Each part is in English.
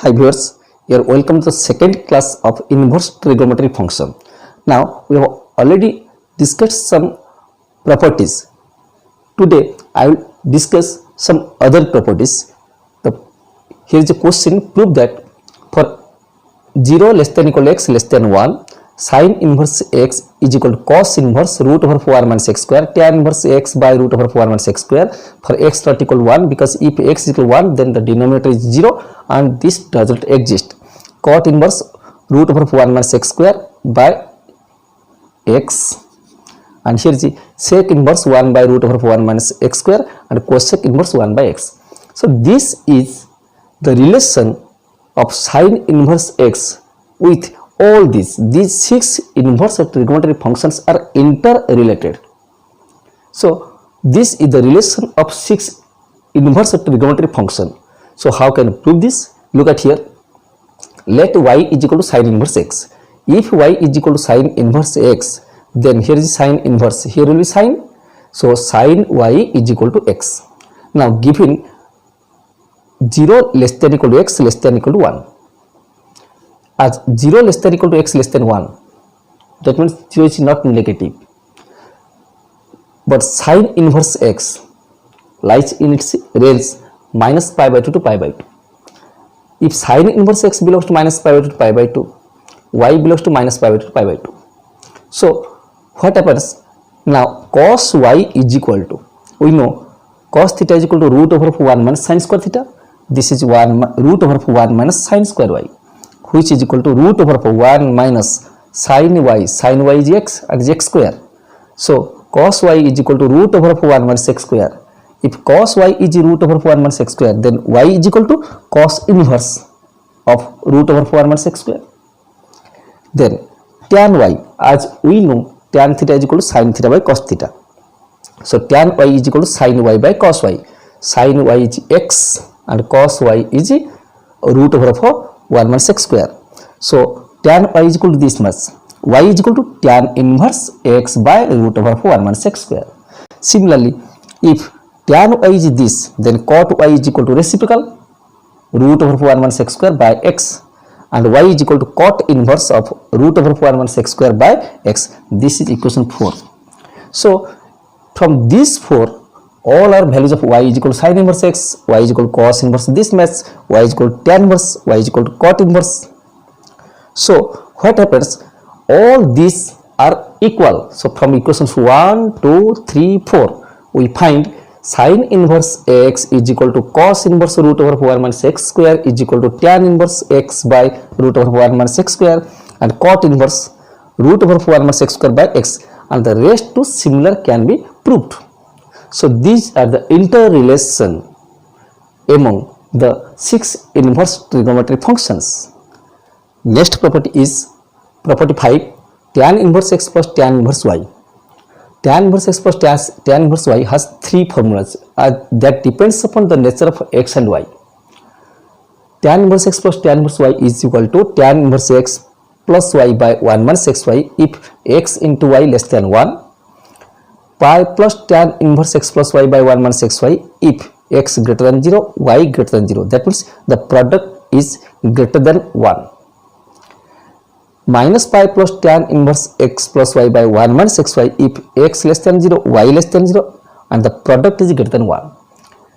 Hi viewers, you are welcome to the second class of inverse trigonometric function. Now we have already discussed some properties. Today I will discuss some other properties. Here is a question: prove that for 0 less than equal to x less than 1, sin inverse x is equal to cos inverse root over 4 minus x square tan inverse x by root over 4 minus x square for x not equal to 1, because if x is equal to 1 then the denominator is 0 and this does not exist. Cot inverse root over 4 minus x square by x, and here is the sec inverse 1 by root over 4 minus x square and cosec inverse 1 by x. So this is the relation of sin inverse x with all these 6 inverse trigonometric functions are interrelated. So this is the relation of 6 inverse trigonometric function. So how can you prove this? Look at here. Let y is equal to sin inverse x. If y is equal to sin inverse x, then here is sin inverse, here will be sin. So sin y is equal to x. Now given 0 less than equal to x less than equal to 1. As 0 less than equal to x less than 1, that means 0 is not negative. But sin inverse x lies in its range minus pi by 2 to pi by 2. If sin inverse x belongs to minus pi by 2 to pi by 2, y belongs to minus pi by 2 to pi by 2. So what happens? Now cos y is equal to, we know cos theta is equal to root over 1 minus sin square theta. This is root over 1 minus sin square y, which is equal to root over 1 minus sin y. Sin y is x and is x square. So cos y is equal to root over 1 minus x square. If cos y is root over 1 minus x square, then y is equal to cos inverse of root over 1 minus x square. Then tan y, as we know, tan theta is equal to sin theta by cos theta. So tan y is equal to sin y by cos y. Sin y is x and cos y is root over 1 minus x square. So tan y is equal to this much. Y is equal to tan inverse x by root over 1 minus x square. Similarly, if tan y is this, then cot y is equal to reciprocal root over 1 minus x square by x, and y is equal to cot inverse of root over 1 minus x square by x. This is equation 4. So from these 4, all are values of y is equal to sin inverse x, y is equal to cos inverse this match, y is equal to tan inverse, y is equal to cot inverse. So what happens? All these are equal. So from equations 1, 2, 3, 4, we find sin inverse x is equal to cos inverse root over 1 minus x square is equal to tan inverse x by root over 1 minus x square, and cot inverse root over 1 minus x square by x, and the rest to similar can be proved. So these are the interrelation among the 6 inverse trigonometric functions. Next property is property 5, tan inverse x plus tan inverse y. Tan inverse x plus tan inverse y has 3 formulas that depends upon the nature of x and y. Tan inverse x plus tan inverse y is equal to tan inverse x plus y by 1 minus xy if x into y less than 1, pi plus tan inverse x plus y by 1 minus xy if x greater than 0, y greater than 0. That means the product is greater than 1. Minus pi plus tan inverse x plus y by 1 minus xy if x less than 0, y less than 0, and the product is greater than 1.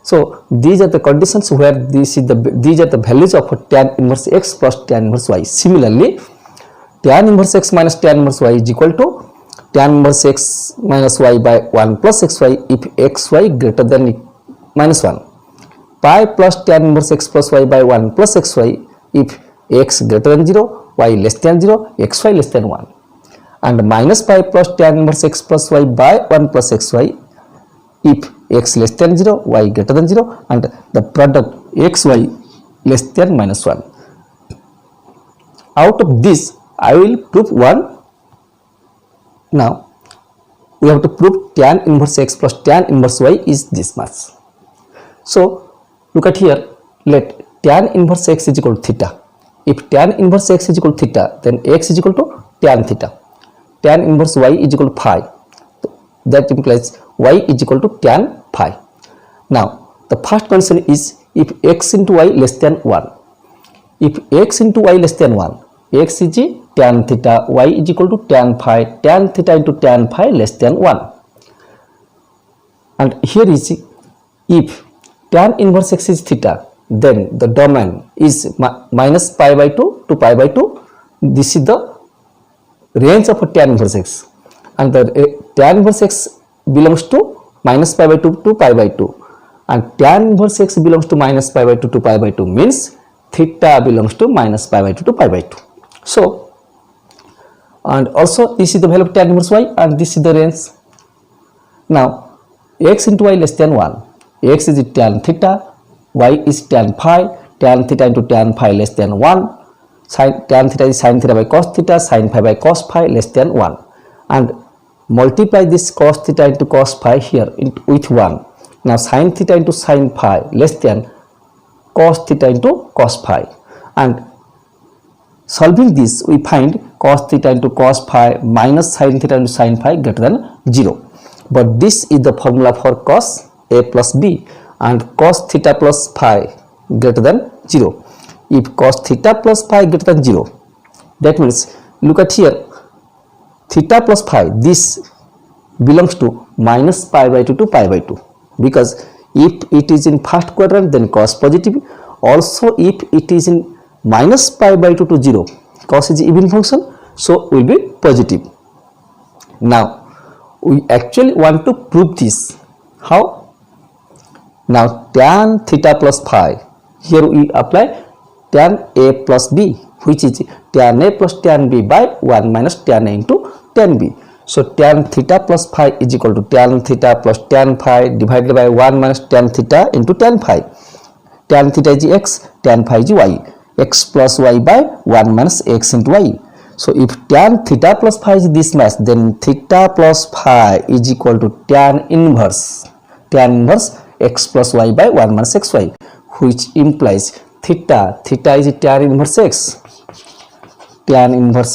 So these are the conditions where these are the values of tan inverse x plus tan inverse y. Similarly, tan inverse x minus tan inverse y is equal to tan inverse x minus y by 1 plus xy if xy greater than minus 1. Pi plus tan inverse x plus y by 1 plus xy if x greater than 0, y less than 0, xy less than 1. And minus pi plus tan inverse x plus y by 1 plus xy if x less than 0, y greater than 0, and the product xy less than minus 1. Out of this, I will prove one. Now, we have to prove tan inverse x plus tan inverse y is this much. So, look at here. Let tan inverse x is equal to theta. If tan inverse x is equal to theta, then x is equal to tan theta. Tan inverse y is equal to phi. That implies y is equal to tan phi. Now, the first condition is if x into y less than 1. if x into y less than 1, x is tan theta, y is equal to tan phi, tan theta into tan phi less than 1. And here is if tan inverse x is theta, then the domain is minus pi by 2 to pi by 2. This is the range of tan inverse x, and the tan inverse x belongs to minus pi by 2 to pi by 2, and tan inverse x belongs to minus pi by 2 to pi by 2 means theta belongs to minus pi by 2 to pi by 2. So, and also this is the value of tan inverse y, and this is the range. Now x into y less than 1, x is tan theta, y is tan phi, tan theta into tan phi less than 1, tan theta is sin theta by cos theta, sin phi by cos phi less than 1, and multiply this cos theta into cos phi here with 1. Now sin theta into sin phi less than cos theta into cos phi, and solving this we find cos theta into cos phi minus sin theta into sin phi greater than 0. But this is the formula for cos a plus b, and cos theta plus phi greater than 0. If cos theta plus phi greater than 0, that means look at here, theta plus phi, this belongs to minus pi by 2 to pi by 2, because if it is in first quadrant then cos positive, also if it is in minus pi by 2 to 0, cos is even function, so will be positive. Now we actually want to prove this. How? Now tan theta plus phi, here we apply tan a plus b, which is tan a plus tan b by 1 minus tan a into tan b. So tan theta plus phi is equal to tan theta plus tan phi divided by 1 minus tan theta into tan phi. Tan theta is x, tan phi is y, x plus y by 1 minus x into y. So if tan theta plus phi is this much, then theta plus phi is equal to tan inverse x plus y by 1 minus xy, which implies theta is tan inverse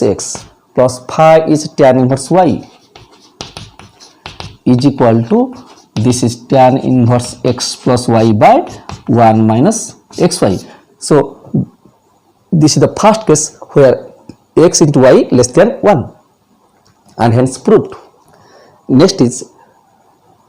x plus phi is tan inverse y is equal to, this is tan inverse x plus y by 1 minus xy. So this is the first case where x into y less than 1, and hence proved. Next is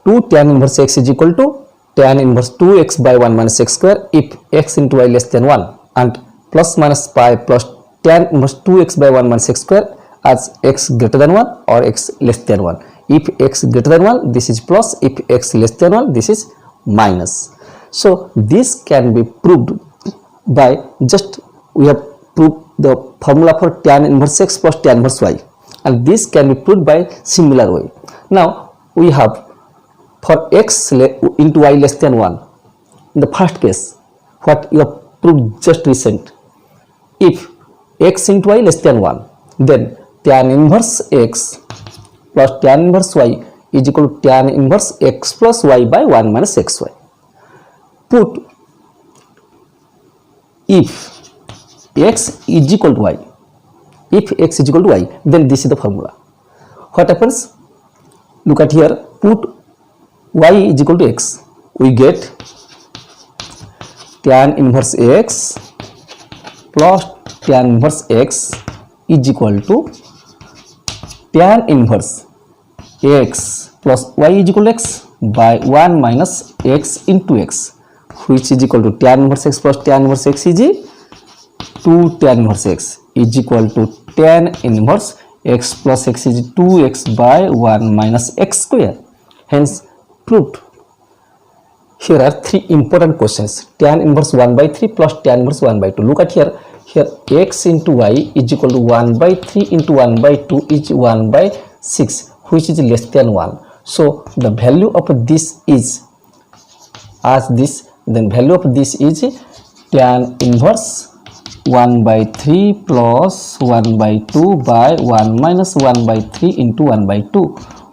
2 tan inverse x is equal to tan inverse 2x by 1 minus x square if x into y less than 1, and plus minus pi plus tan inverse 2x by 1 minus x square as x greater than 1 or x less than 1. If x greater than 1, this is plus, if x less than 1, this is minus. So this can be proved by just, we have proved the formula for tan inverse x plus tan inverse y, and this can be proved by similar way. Now we have for x into y less than 1, in the first case, what you have proved just recent, if x into y less than 1, then tan inverse x plus tan inverse y is equal to tan inverse x plus y by 1 minus xy. Put if x is equal to y, then this is the formula. What happens? Look at here, put y is equal to x, we get tan inverse x plus tan inverse x is equal to tan inverse x plus y is equal to x by 1 minus x into x, which is equal to tan inverse x plus tan inverse x is 2 tan inverse x is equal to tan inverse x plus x is 2x by 1 minus x square. Hence proved. Here are 3 important questions. Tan inverse 1 by 3 plus tan inverse 1 by 2. Look at here. Here x into y is equal to 1 by 3 into 1 by 2 is 1 by 6, which is less than 1. So the value of this is as this, then value of this is tan inverse 1 by 3 plus 1 by 2 by 1 minus 1 by 3 into 1 by 2,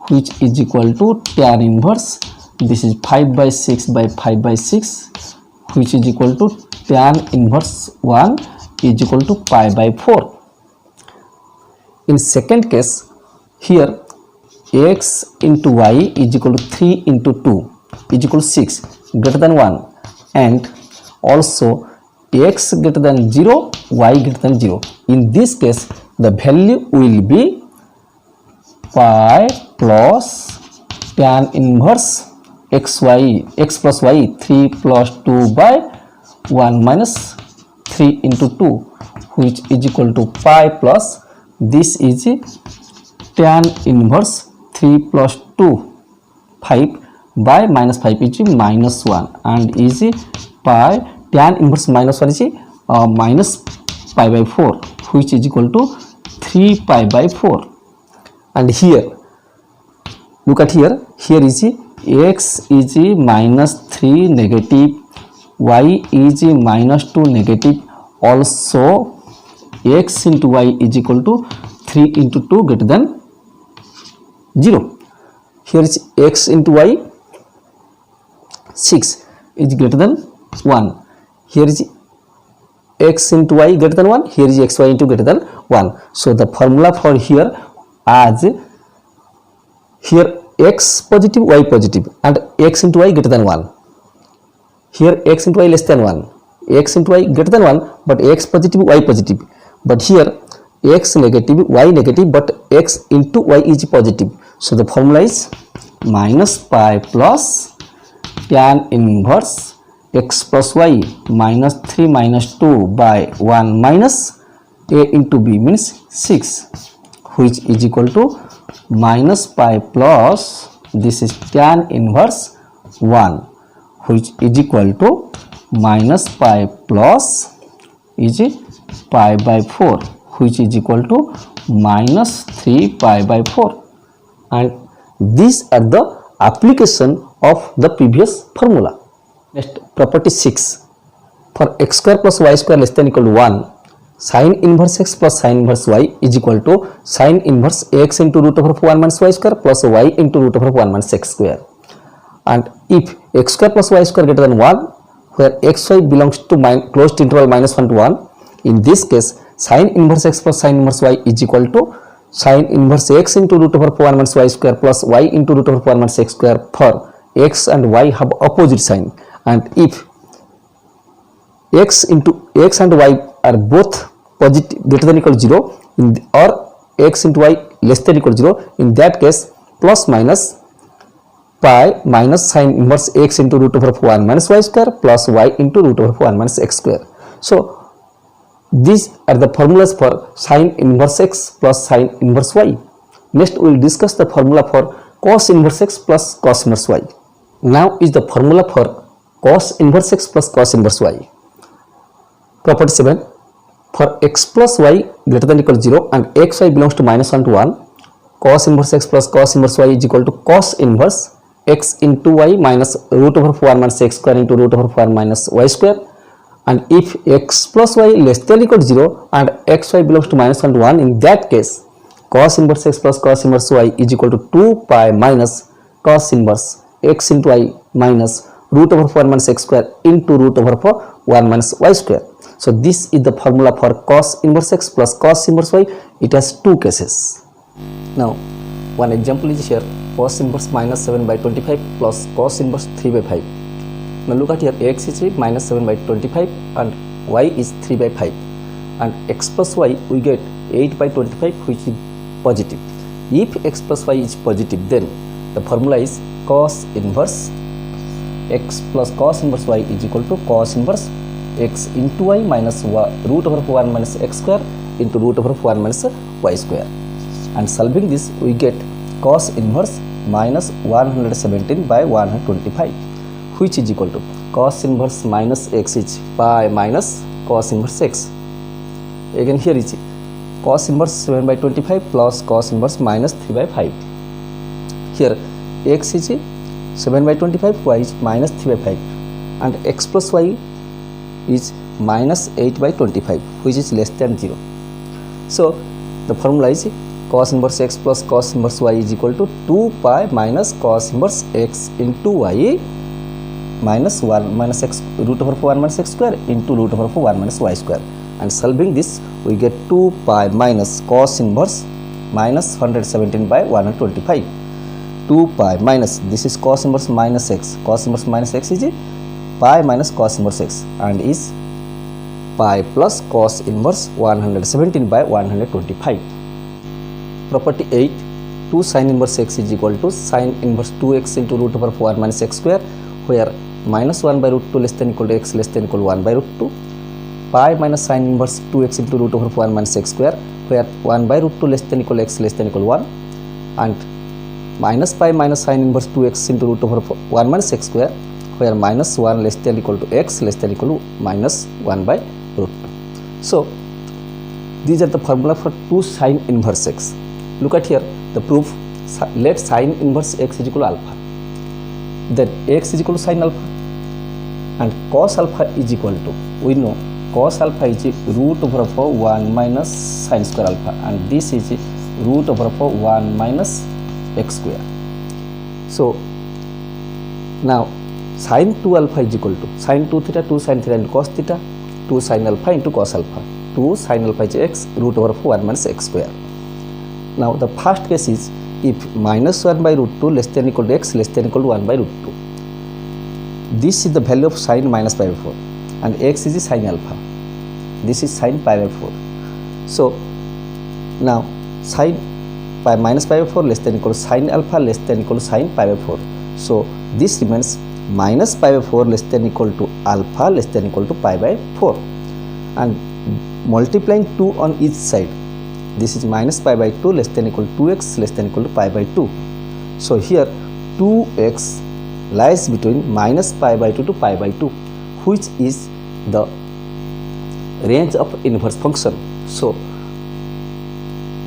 which is equal to tan inverse, this is 5 by 6 by 5 by 6, which is equal to tan inverse 1 is equal to pi by 4. In second case, here x into y is equal to 3 into 2 is equal to 6 greater than 1, and also x greater than 0, y greater than 0. In this case, the value will be pi plus tan inverse x plus y 3 plus 2 by 1 minus 3 into 2, which is equal to pi plus this is tan inverse 3 plus 2 5 by minus 5 is minus 1 and is pi tan inverse minus 1 is minus pi by 4, which is equal to 3 pi by 4. And here look at here is x is minus 3 negative, y is minus 2 negative, also x into y is equal to 3 into 2 greater than 0. Here is x into y 6 is greater than 1. Here is x into y greater than 1. Here is xy into greater than 1. So the formula for here as here x positive, y positive and x into y greater than 1. Here x into y less than 1. X into y greater than 1 but x positive, y positive. But here x negative, y negative but x into y is positive. So the formula is minus pi plus tan inverse x plus y minus 3 minus 2 by 1 minus a into b means 6, which is equal to minus pi plus this is tan inverse 1, which is equal to minus pi plus is pi by 4, which is equal to minus 3 pi by 4. And these are the application of the previous formula. Next, property 6. For x square plus y square less than equal to 1, sin inverse x plus sin inverse y is equal to sin inverse x into root over 1 minus y square plus y into root over 1 minus x square. And if x square plus y square greater than 1, where xy belongs to closed interval minus 1 to 1, in this case sin inverse x plus sin inverse y is equal to sin inverse x into root over 1 minus y square plus y into root over 1 minus x square, for x and y have opposite sign. And if x and y are both positive greater than equal to 0 or x into y less than equal to 0, in that case plus minus pi minus sin inverse x into root over 1 minus y square plus y into root over 1 minus x square. So these are the formulas for sin inverse x plus sin inverse y. Next we will discuss the formula for cos inverse x plus cos inverse y. Now is the formula for cos inverse x plus cos inverse y. Property 7. For x plus y greater than equal to 0 and xy belongs to minus 1 to 1, cos inverse x plus cos inverse y is equal to cos inverse x into y minus root over 1 minus x square into root over 1 minus y square. And if x plus y less than equal to 0 and xy belongs to minus 1 to 1, in that case cos inverse x plus cos inverse y is equal to 2 pi minus cos inverse x into y minus root over 1 minus x square into root over 1 minus y square. So this is the formula for cos inverse x plus cos inverse y. It has two cases. Now one example is here, cos inverse minus 7 by 25 plus cos inverse 3 by 5. Now look at here, x is minus 7 by 25 and y is 3 by 5, and x plus y we get 8 by 25, which is positive. If x plus y is positive, then the formula is cos inverse x plus cos inverse y is equal to cos inverse x into y minus root over 1 minus x square into root over 1 minus y square. And solving this we get cos inverse minus 117 by 125, which is equal to cos inverse minus x is pi minus cos inverse x. Again here is cos inverse 7 by 25 plus cos inverse minus 3 by 5. Here x is 7 by 25, y is minus 3 by 5, and x plus y is minus 8 by 25, which is less than 0. So the formula is cos inverse x plus cos inverse y is equal to 2 pi minus cos inverse x into y minus 1 minus x root over 1 minus x square into root over 1 minus y square. And solving this we get 2 pi minus cos inverse minus 117 by 125. 2 pi minus this is cos inverse minus x. Cos inverse minus x is pi minus cos inverse x and is pi plus cos inverse 117 by 125. Property 8, 2 sin inverse x is equal to sin inverse 2x into root over 4 minus x square, where minus 1 by root 2 less than equal to x less than equal to 1 by root 2. Pi minus sin inverse 2x into root over 4 minus x square, where 1 by root 2 less than equal to x less than equal to 1, and minus pi minus sin inverse 2x into root over 1 minus x square, where minus 1 less than equal to x less than equal to minus 1 by root 2. So these are the formula for 2 sin inverse x. Look at here the proof. Let sin inverse x is equal to alpha, then x is equal to sin alpha, and cos alpha is equal to, we know cos alpha is root over 1 minus sin square alpha, and this is root over 1 minus x square. So now sin 2 alpha is equal to sin 2 theta 2 sin theta into cos theta, 2 sin alpha into cos alpha. 2 sin alpha is x root over 1 minus x square. Now the first case is if minus 1 by root 2 less than equal to x less than equal to 1 by root 2. This is the value of sin minus pi by 4, and x is sin alpha. This is sin pi by 4. So now sin pi minus pi by 4 less than equal to sin alpha less than equal to sin pi by 4. So this remains minus pi by 4 less than equal to alpha less than equal to pi by 4, and multiplying 2 on each side, this is minus pi by 2 less than equal to 2x less than equal to pi by 2. So here 2x lies between minus pi by 2 to pi by 2, which is the range of inverse function. So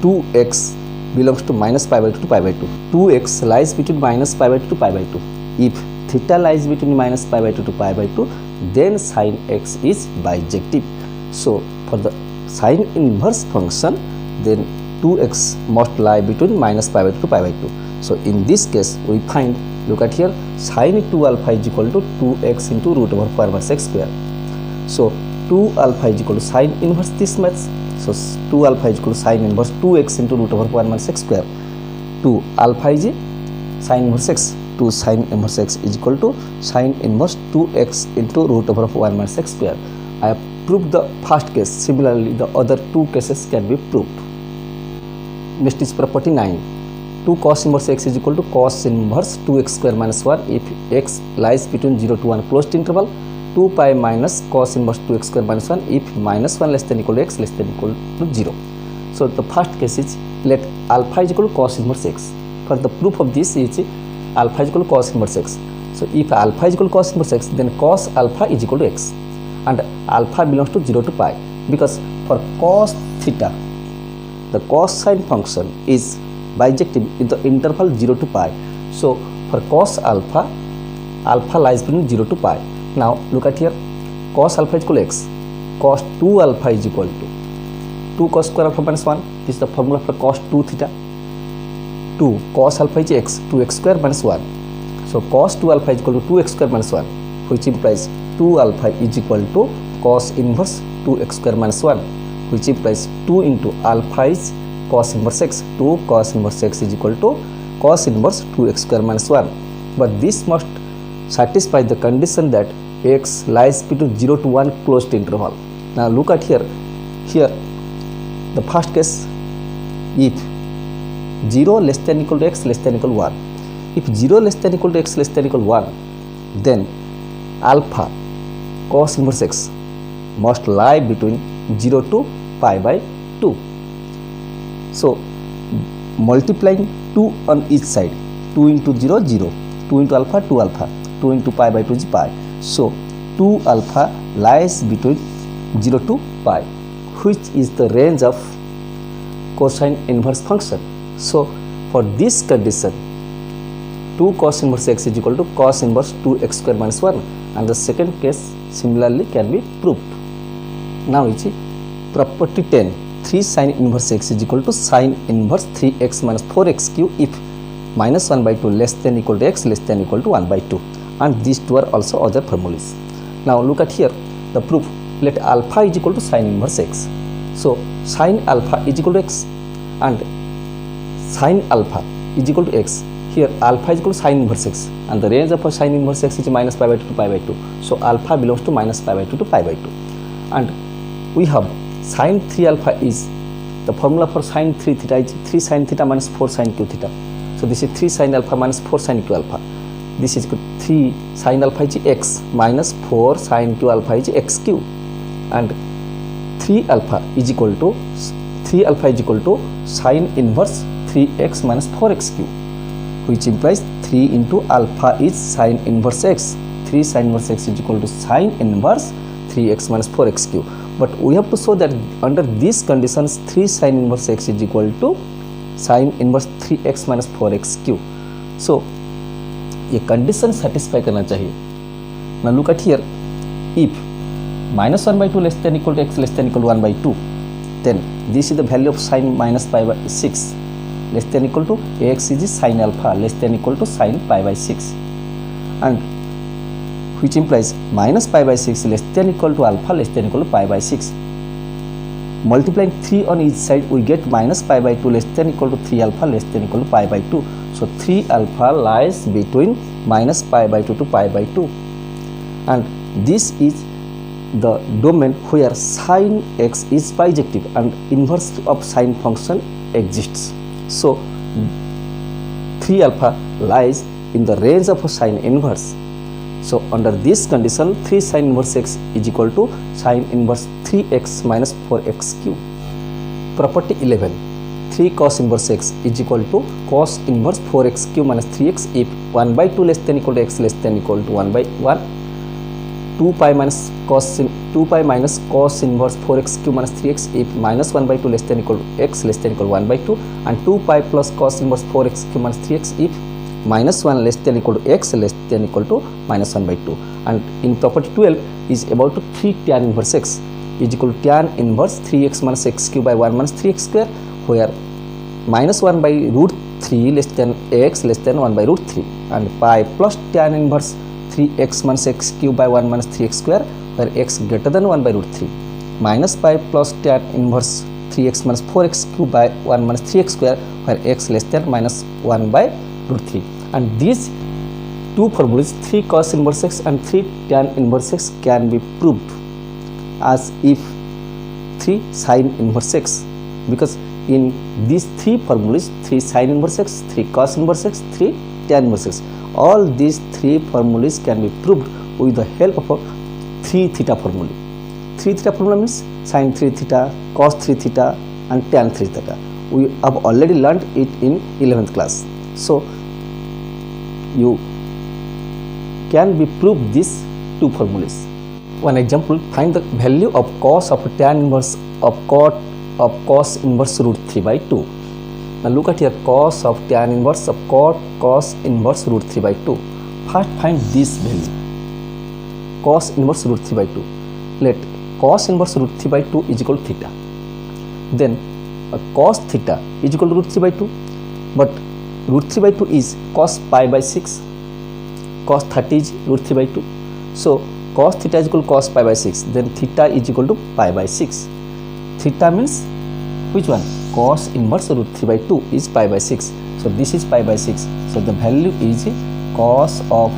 2x belongs to minus pi by 2 to pi by 2. 2x lies between minus pi by 2 to pi by 2. If theta lies between minus pi by 2 to pi by 2, then sin x is bijective. So for the sin inverse function, then 2x must lie between minus pi by 2 to pi by 2. So in this case we find, look at here, sin 2 alpha is equal to 2x into root over 4 minus x square. So 2 alpha is equal to sin inverse this much. So 2 alpha is equal to sin inverse 2x into root over 1 minus x square. 2 alpha is sin inverse x. 2 sin inverse x is equal to sin inverse 2x into root over 1 minus x square. I have proved the first case. Similarly, the other two cases can be proved. Next is property 9. 2 cos inverse x is equal to cos inverse 2x square minus 1 if x lies between 0 to 1 closed interval. 2 pi minus cos inverse 2x square minus 1 if minus 1 less than equal to x less than equal to 0. So the first case is let alpha is equal to cos inverse x. For the proof of this is alpha is equal to cos inverse x. So if alpha is equal to cos inverse x, then cos alpha is equal to x, and alpha belongs to 0 to pi, because for cos theta the cosine function is bijective in the interval 0 to pi. So for cos alpha, alpha lies between 0 to pi. Now look at here, cos alpha is equal to x, cos 2 alpha is equal to 2 cos square alpha minus 1. This is the formula for cos 2 theta. 2 cos alpha is x, 2x square minus 1. So cos 2 alpha is equal to 2x square minus 1, which implies 2 alpha is equal to cos inverse 2x square minus 1, which implies 2 into alpha is cos inverse x. 2 cos inverse x is equal to cos inverse 2x square minus 1. But this must satisfy the condition that x lies between 0 to 1 closed interval. Now look at here, the first case, if 0 less than equal to x less than equal to 1. If 0 less than equal to x less than equal to 1, then alpha cos inverse x must lie between 0 to pi by 2. So multiplying 2 on each side, 2 into 0 0, 2 into alpha 2 alpha, 2 into pi by 2 is pi. So 2 alpha lies between 0 to pi, which is the range of cosine inverse function. So for this condition, 2 cos inverse x is equal to cos inverse 2x square minus 1, and the second case similarly can be proved. Now is property 10. 3 sin inverse x is equal to sin inverse 3x minus 4x cube if minus 1 by 2 less than equal to x less than equal to 1 by 2, and these two are also other formulas. Now look at here the proof. Let alpha is equal to sin inverse x. So sin alpha is equal to x, and sin alpha is equal to x. Here alpha is equal to sin inverse x, and the range of a sin inverse x is minus pi by 2 to pi by 2. So alpha belongs to minus pi by 2 to pi by 2, and we have sin 3 alpha is, the formula for sin 3 theta is 3 sin theta minus 4 sin q theta. So this is 3 sin alpha minus 4 sin q alpha. This is 3 sin alpha is x minus 4 sin q alpha is xq, and 3 alpha is equal to sin inverse 3x minus 4xq, which implies 3 into alpha is sin inverse x. 3 sin inverse x is equal to sin inverse 3x minus 4xq. But we have to show that under these conditions 3 sin inverse x is equal to sin inverse 3x minus 4xq. So ये condition satisfy करना चाहिए. Now look at here, if minus 1 by 2 less than equal to x less than equal to 1 by 2, then this is the value of sin minus pi by 6 less than equal to x is sin alpha less than equal to sin pi by 6, and which implies minus pi by 6 less than equal to alpha less than equal to pi by 6. Multiplying 3 on each side, we get minus pi by 2 less than equal to 3 alpha less than equal to pi by 2. So 3 alpha lies between minus pi by 2 to pi by 2, and this is the domain where sin x is bijective and inverse of sin function exists. So 3 alpha lies in the range of a sin inverse. So under this condition 3 sin inverse x is equal to sin inverse 3x minus 4xq. Property 11, 3 cos inverse x is equal to cos inverse 4xq minus 3x if 1 by 2 less than equal to x less than equal to 1 by 1, 2 pi minus cos inverse 4xq minus 3x if minus 1 by 2 less than equal to x less than equal to 1 by 2, and 2 pi plus cos inverse 4xq minus 3x if minus 1 less than equal to x less than equal to minus 1 by 2. And in property 12 is about to 3 tan inverse x is equal to tan inverse 3x minus xq by 1 minus 3x square, where minus 1 by root 3 less than x less than 1 by root 3, and pi plus tan inverse 3x minus xq by 1 minus 3x square, where x greater than 1 by root 3, minus pi plus tan inverse 3x minus 4xq by 1 minus 3x square, where x less than minus 1 by root 3. And these two formulas, 3 cos inverse x and 3 tan inverse x, can be proved as if 3 sin inverse x, because in these three formulas, 3 sin inverse x, 3 cos inverse x, 3 tan inverse x, all these three formulas can be proved with the help of a 3 theta formula. 3 theta formula means sin 3 theta, cos 3 theta and tan 3 theta. We have already learned it in 11th class. So you can be proved these two formulas. One example, find the value of cos of tan inverse of cos inverse root 3 by 2. Now look at here, cos of tan inverse of cos inverse root 3 by 2. First find this value, cos inverse root 3 by 2. Let cos inverse root 3 by 2 is equal to theta. Then cos theta is equal to root 3 by 2. But root 3 by 2 is cos pi by 6. Cos 30 is root 3 by 2. So cos theta is equal to cos pi by 6. Then theta is equal to pi by 6. Theta means which one? Cos inverse root 3 by 2 is pi by 6. So this is pi by 6. So the value is cos of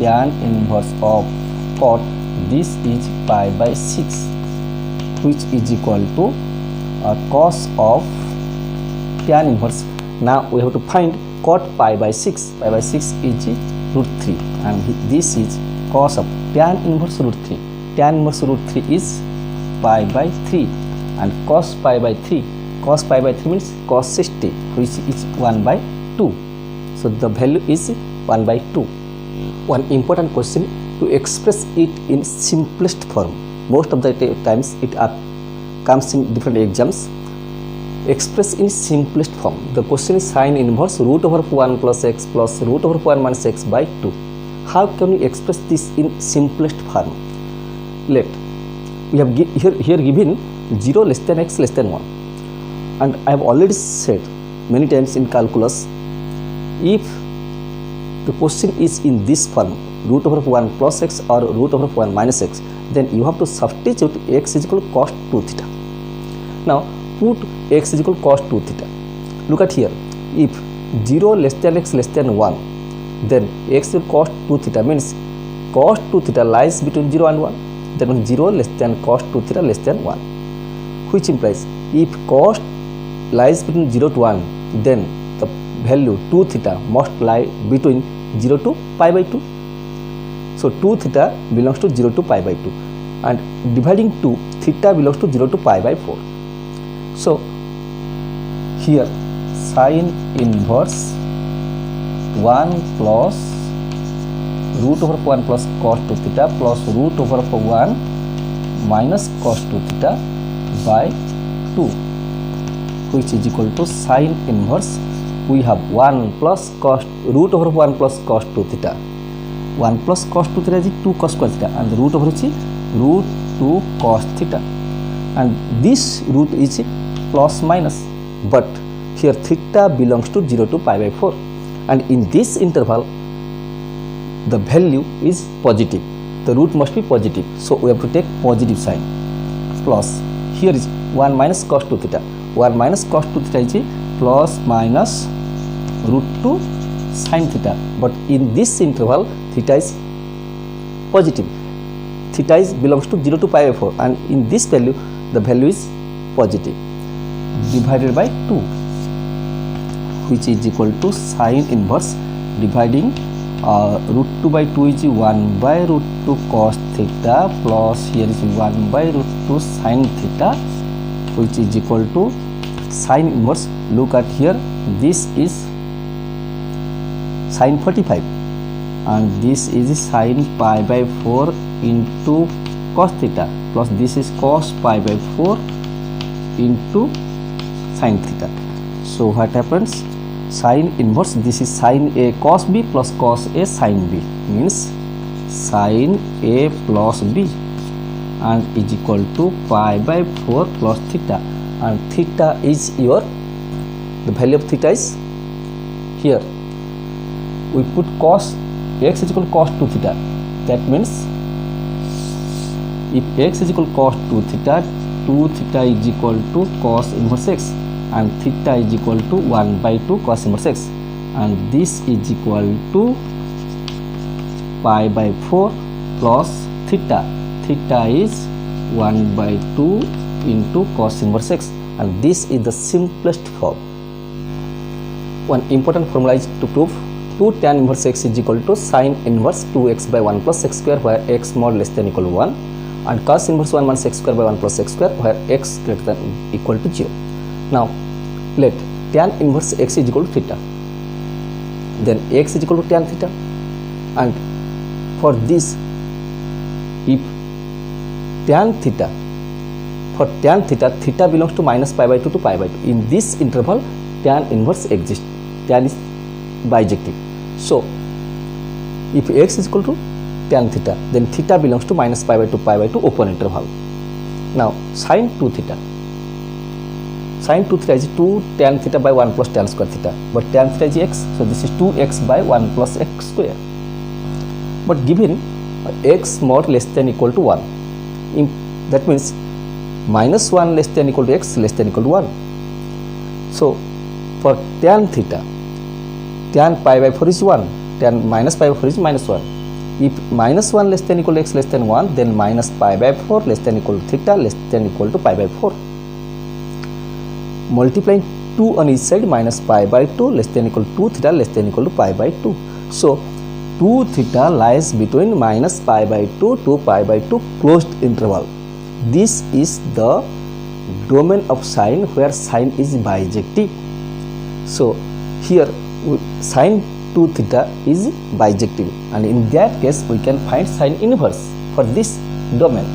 tan inverse of cot. This is pi by 6, which is equal to cos of tan inverse. Now we have to find cot pi by 6. Pi by 6 is root 3, and this is cos of tan inverse root 3. Tan inverse root 3 is pi by 3, and cos pi by 3. Cos pi by 3 means cos 60, which is 1 by 2. So the value is 1 by 2. One important question, to express it in simplest form. Most of the times it comes in different exams. Express in simplest form. The question is sin inverse root over 1 plus x plus root over 1 minus x by 2. How can we express this in simplest form? Let we have here given 0 less than x less than 1, and I have already said many times in calculus, if the question is in this form, root over 1 plus x or root over 1 minus x, then you have to substitute x is equal to cos 2 theta. Now put x is equal to cos 2 theta. Look at here, if 0 less than x less than 1, then x is cos 2 theta means cos 2 theta lies between 0 and 1. That means 0 less than cos 2 theta less than 1. which implies if cos lies between 0 to 1, then the value 2 theta must lie between 0 to pi by 2. So 2 theta belongs to 0 to pi by 2, and dividing 2, theta belongs to 0 to pi by 4. So here sin inverse 1 plus root over 1 plus cos 2 theta plus root over 1 minus cos 2 theta by 2, which is equal to sin inverse. We have 1 plus cos root over 1 plus cos 2 theta. 1 plus cos 2 theta is 2 cos square theta, and the root over is root 2 cos theta, and this root is plus minus, but here theta belongs to 0 to pi by 4, and in this interval the value is positive. The root must be positive, so we have to take positive sign. Plus here is 1 minus cos 2 theta. 1 minus cos 2 theta is plus minus root 2 sin theta, but in this interval theta is positive. Theta is belongs to 0 to pi by 4, and in this value the value is positive, divided by 2, which is equal to sin inverse dividing root 2 by 2 is 1 by root 2 cos theta plus here is 1 by root 2 sin theta, which is equal to sin inverse. Look at here, this is sin 45 and this is sin pi by 4 into cos theta plus this is cos pi by 4 into sin theta. So what happens? Sin inverse, this is sin A cos B plus cos A sin B, means sin A plus B, and is equal to pi by 4 plus theta, and theta is your, the value of theta is here. We put cos x is equal to cos 2 theta. That means if x is equal to cos 2 theta, 2 theta is equal to cos inverse x, and theta is equal to 1 by 2 cos inverse x, and this is equal to pi by 4 plus theta. Theta is 1 by 2 into cos inverse x, and this is the simplest form. One important formula is to prove 2 tan inverse x is equal to sin inverse 2x by 1 plus x square where x more less than equal to 1, and cos inverse 1 minus x square by 1 plus x square where x greater than equal to 0. Now let tan inverse x is equal to theta, then x is equal to tan theta, and for this if tan theta, for tan theta, theta belongs to minus pi by 2 to pi by 2. In this interval tan inverse exists, tan is bijective. So if x is equal to tan theta, then theta belongs to minus pi by 2 open interval. Now sin 2 theta, sin 2 theta is 2 tan theta by 1 plus tan square theta, but tan theta is x, so this is 2x by 1 plus x square. But given x more less than equal to 1, that means minus 1 less than equal to x less than equal to 1. So for tan theta, tan pi by 4 is 1, tan minus pi by 4 is minus 1. If minus 1 less than equal to x less than 1, then minus pi by 4 less than equal to theta less than equal to pi by 4. Multiplying 2 on each side, minus pi by 2 less than equal to 2 theta less than equal to pi by 2. So 2 theta lies between minus pi by 2 to pi by 2 closed interval. This is the domain of sine where sine is bijective. So here sin 2 theta is bijective, and in that case we can find sine inverse for this domain.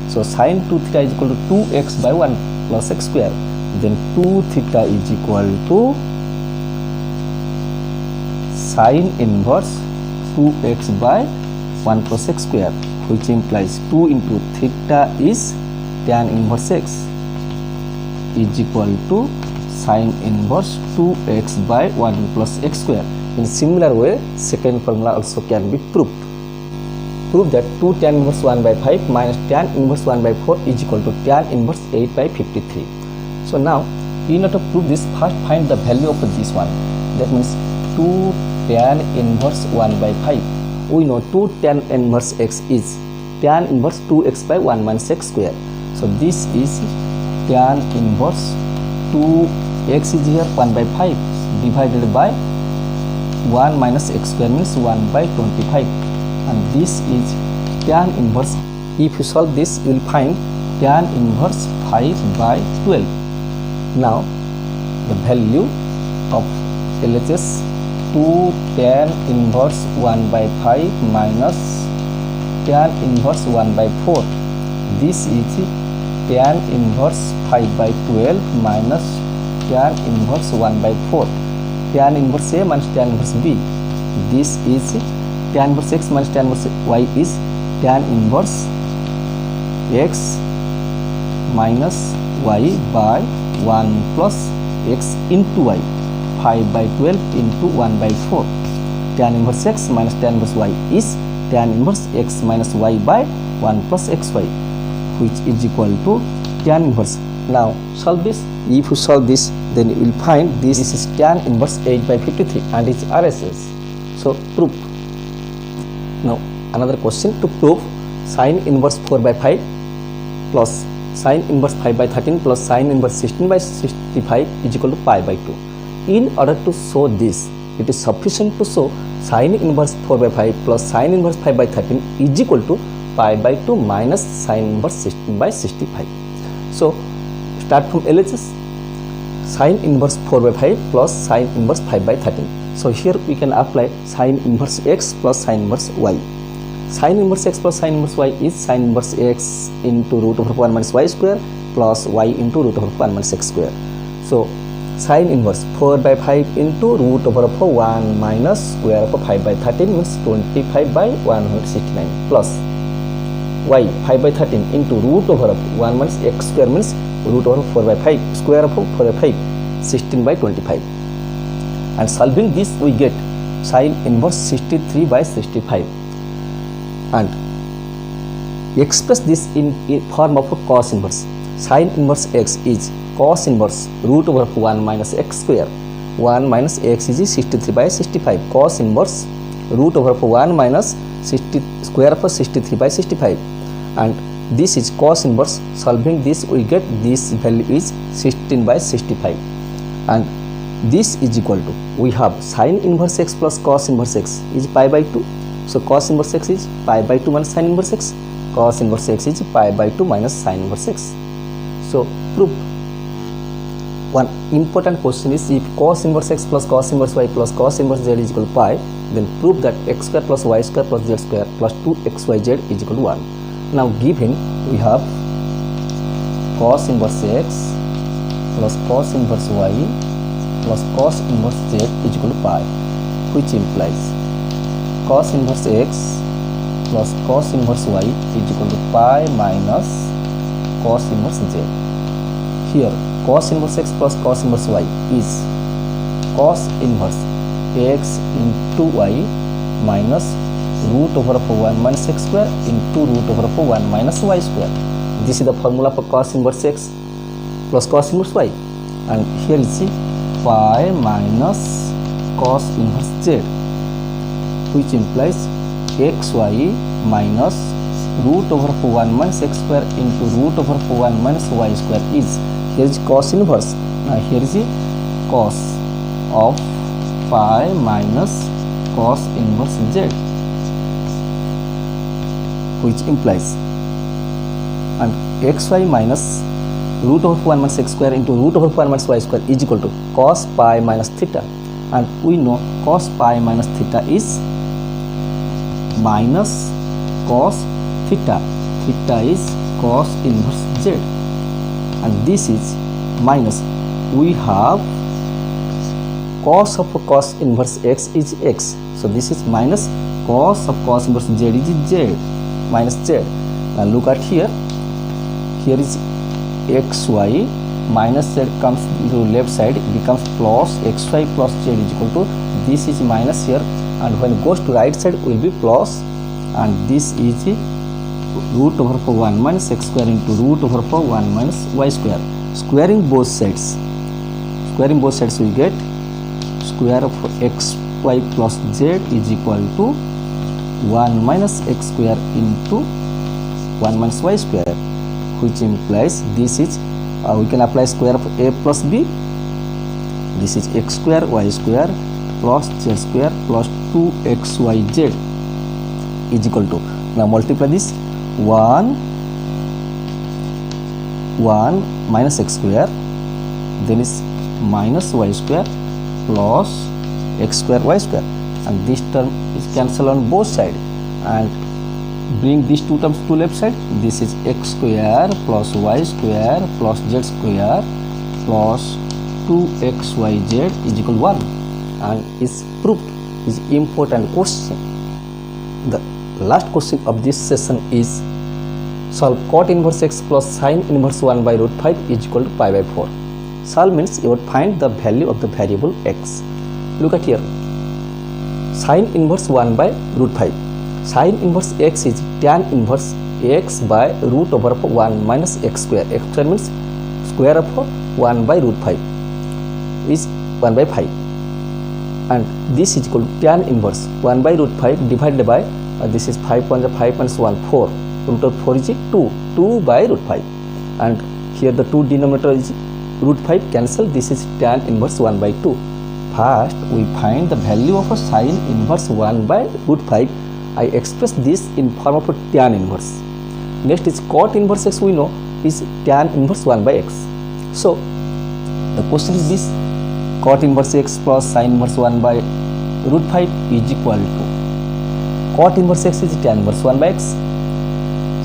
So sin 2 theta is equal to 2x by 1 plus x square, then 2 theta is equal to sin inverse 2x by 1 plus x square, which implies 2 into theta is tan inverse x is equal to sin inverse 2x by 1 plus x square. In similar way, second formula also can be proved. Prove that 2 tan inverse 1 by 5 minus tan inverse 1 by 4 is equal to tan inverse 8 by 53. So now, in order to prove this, first find the value of this one. That means 2 tan inverse 1 by 5. We know 2 tan inverse x is tan inverse 2x by 1 minus x square. So this is tan inverse 2x is here 1 by 5 divided by 1 minus x square means 1 by 25, and this is tan inverse. If you solve this, you will find tan inverse 5 by 12. Now the value of LHS 2 tan inverse 1 by 5 minus tan inverse 1 by 4. This is tan inverse 5 by 12 minus tan inverse 1 by 4. Tan inverse A minus tan inverse B. This is tan inverse X minus tan inverse Y is tan inverse X minus Y by 1 plus X into Y. 5 by 12 into 1 by 4. Tan inverse X minus tan inverse Y is tan inverse X minus Y by 1 plus XY, which is equal to tan inverse. Now solve this. If you solve this, then you will find this is tan inverse 8 by 53 and its RSS. So prove. Now another question to prove sin inverse 4 by 5 plus sin inverse 5 by 13 plus sin inverse 16 by 65 is equal to pi by 2. In order to show this, it is sufficient to show sin inverse 4 by 5 plus sin inverse 5 by 13 is equal to pi by 2 minus sin inverse 16 by 65. So start from LHS. Sin inverse 4 by 5 plus sin inverse 5 by 13. So here we can apply sin inverse x plus sin inverse y. Sin inverse x plus sin inverse y is sin inverse x into root over 1 minus y square plus y into root over 1 minus x square. So sin inverse 4 by 5 into root over 1 minus square of 5 by 13 means 25 by 169 plus y 5 by 13 into root over 1 minus x square means root over 4 by 5 square of 4 by 5 16 by 25, and solving this we get sin inverse 63 by 65, and express this in form of a cos inverse. Sin inverse x is cos inverse root over 1 minus x square. 1 minus x is 63 by 65. Cos inverse root over 1 minus 60 square of 63 by 65, and this is cos inverse. Solving this we get this value is 16 by 65, and this is equal to, we have sin inverse x plus cos inverse x is pi by 2. So cos inverse x is pi by 2 minus sin inverse x. Cos inverse x is pi by 2 minus sin inverse x. So proof. One important question is, if cos inverse x plus cos inverse y plus cos inverse z is equal to pi, then prove that x square plus y square plus z square plus 2xyz is equal to 1. Now given we have cos inverse x plus cos inverse y plus cos inverse z is equal to pi, which implies cos inverse x plus cos inverse y is equal to pi minus cos inverse z. Here cos inverse x plus cos inverse y is cos inverse x into y minus root over 1 minus x square into root over 1 minus y square. This is the formula for cos inverse x plus cos inverse y, and here is pi minus cos inverse z, which implies xy minus root over 1 minus x square into root over 1 minus y square is, here is cos inverse. Now here is the cos of pi minus cos inverse z, which implies, and xy minus root over 1 minus x square into root over 1 minus y square is equal to cos pi minus theta, and we know cos pi minus theta is minus cos theta. Theta is cos inverse z, and this is minus, we have cos of cos inverse x is x, so this is minus cos of cos inverse z is z minus z. Now look at here, here is xy minus z comes to left side, it becomes plus xy plus z is equal to, this is minus here, and when it goes to right side will be plus, and this is root over 1 minus x square into root over 1 minus y square. Squaring both sides we get square of xy plus z is equal to 1 minus x square into 1 minus y square, which implies this is we can apply square of a plus b. This is x square y square plus z square plus 2xyz is equal to, now multiply this, 1 minus x square, then is minus y square plus x square y square, and this term is cancelled on both sides, and bring these two terms to left side. This is x square plus y square plus z square plus 2xyz is equal to 1, and is proved. Is important question. The last question of this session is solve cot inverse x plus sin inverse 1 by root 5 is equal to pi by 4. Solve means you would find the value of the variable x. Look at here, sin inverse 1 by root 5. Sin inverse x is tan inverse x by root over 1 minus x square. X square means square of 1 by root 5 is 1 by 5, and this is equal to tan inverse 1 by root 5 divided by this is 5 minus 1 4, root of 4 is 2 by root 5, and here the 2 denominator is root 5 cancel, this is tan inverse 1 by 2. First we find the value of a sin inverse 1 by root 5. I express this in form of a tan inverse. Next is cot inverse x, we know is tan inverse 1 by x. So the question is this, cot inverse x plus sin inverse 1 by root 5 is equal to, cot inverse x is tan inverse 1 by x,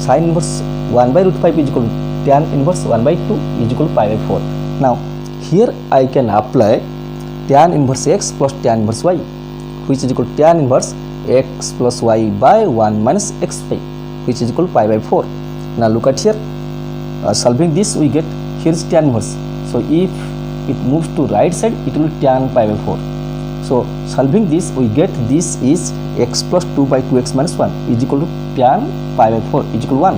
sin inverse 1 by root 5 is equal to tan inverse 1 by 2 is equal to pi by 4. Now here I can apply tan inverse x plus tan inverse y, which is equal to tan inverse x plus y by 1 minus x y, which is equal to pi by 4. Now look at here, solving this we get, here is tan inverse, so if it moves to right side it will be tan pi by 4. So solving this we get, this is x plus 2 by 2x minus 1 is equal to tan pi by 4 is equal to 1,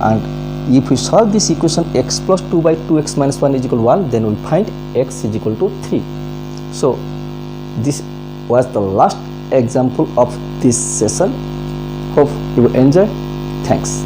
and if we solve this equation x plus 2 by 2x minus 1 is equal to 1, then we will find x is equal to 3. So this was the last example of this session. Hope you will enjoy. Thanks.